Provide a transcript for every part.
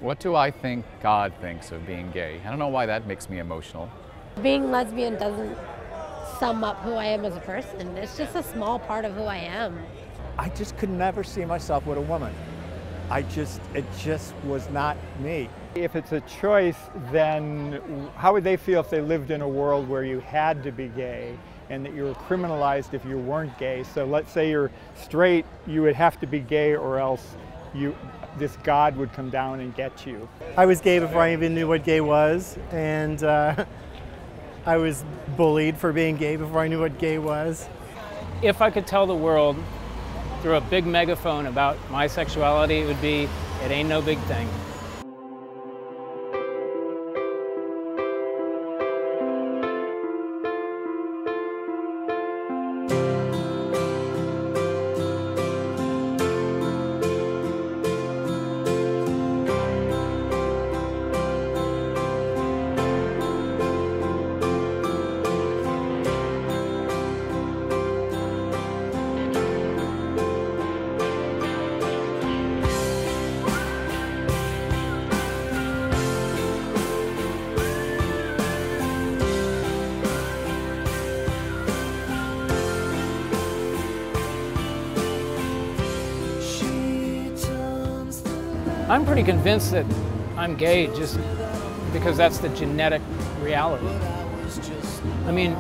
What do I think God thinks of being gay? I don't know why that makes me emotional. Being lesbian doesn't sum up who I am as a person. It's just a small part of who I am. I just could never see myself with a woman. It just was not me. If it's a choice, then how would they feel if they lived in a world where you had to be gay and that you were criminalized if you weren't gay? So let's say you're straight, you would have to be gay or else this God would come down and get you. I was gay before I even knew what gay was, and I was bullied for being gay before I knew what gay was. If I could tell the world through a big megaphone about my sexuality, it would be, it ain't no big thing. I'm pretty convinced that I'm gay just because that's the genetic reality. I mean,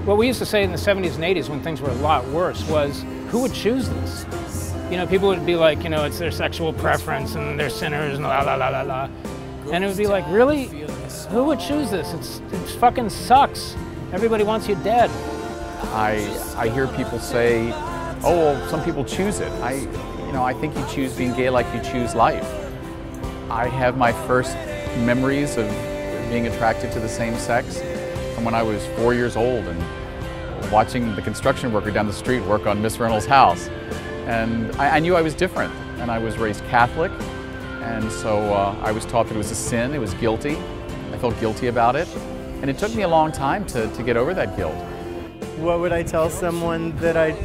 what we used to say in the 70s and 80s when things were a lot worse was, who would choose this? You know, people would be like, you know, it's their sexual preference and they're sinners and la la la la la. And it would be like, really? Who would choose this? It fucking sucks. Everybody wants you dead. I hear people say, oh, well, some people choose it. I think you choose being gay like you choose life. I have my first memories of being attracted to the same sex from when I was 4 years old and watching the construction worker down the street work on Miss Reynolds' house. And I knew I was different, and I was raised Catholic, and so I was taught that it was a sin, it was guilty. I felt guilty about it, and it took me a long time to get over that guilt. What would I tell someone that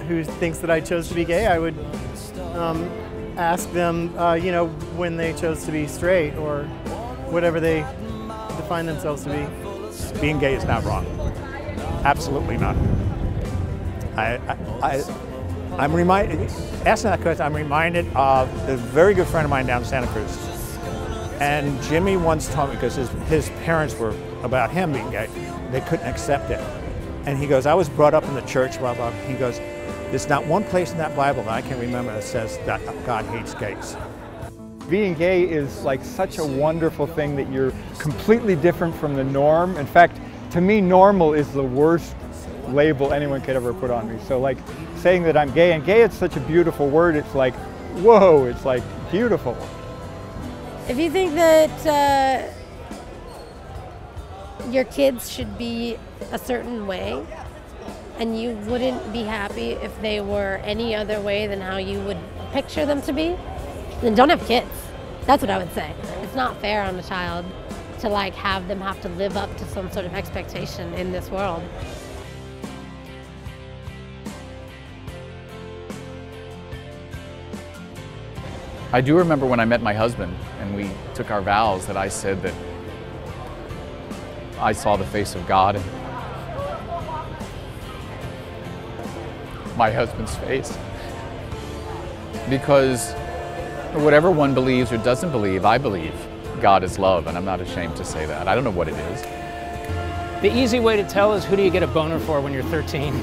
who thinks that I chose to be gay? I would ask them, you know, when they chose to be straight or whatever they define themselves to be. Being gay is not wrong. Absolutely not. I'm reminded, asking that question, I'm reminded of a very good friend of mine down in Santa Cruz. And Jimmy once told me, because his parents were about him being gay, they couldn't accept it. And he goes, I was brought up in the church, blah, blah. He goes, there's not one place in that Bible that I can remember that says that God hates gays. Being gay is like such a wonderful thing that you're completely different from the norm. In fact, to me, normal is the worst label anyone could ever put on me. So like saying that I'm gay, and gay is such a beautiful word, it's like, whoa, it's like beautiful. If you think that your kids should be a certain way, and you wouldn't be happy if they were any other way than how you would picture them to be, then don't have kids. That's what I would say. It's not fair on a child to like have them have to live up to some sort of expectation in this world. I do remember when I met my husband and we took our vows that I said that I saw the face of God in my husband's face. Because whatever one believes or doesn't believe, I believe God is love, and I'm not ashamed to say that. I don't know what it is. The easy way to tell is, who do you get a boner for when you're 13?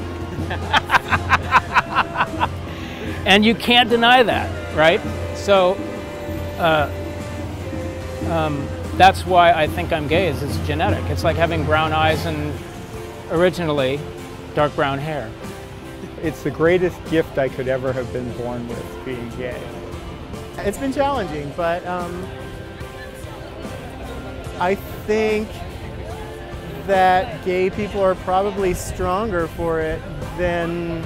And you can't deny that, right? So that's why I think I'm gay, is it's genetic. It's like having brown eyes and originally dark brown hair. It's the greatest gift I could ever have been born with, being gay. It's been challenging, but I think that gay people are probably stronger for it than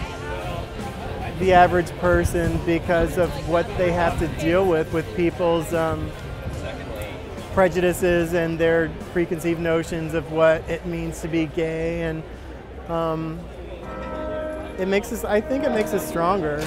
the average person because of what they have to deal with people's prejudices and their preconceived notions of what it means to be gay, and I think it makes us stronger.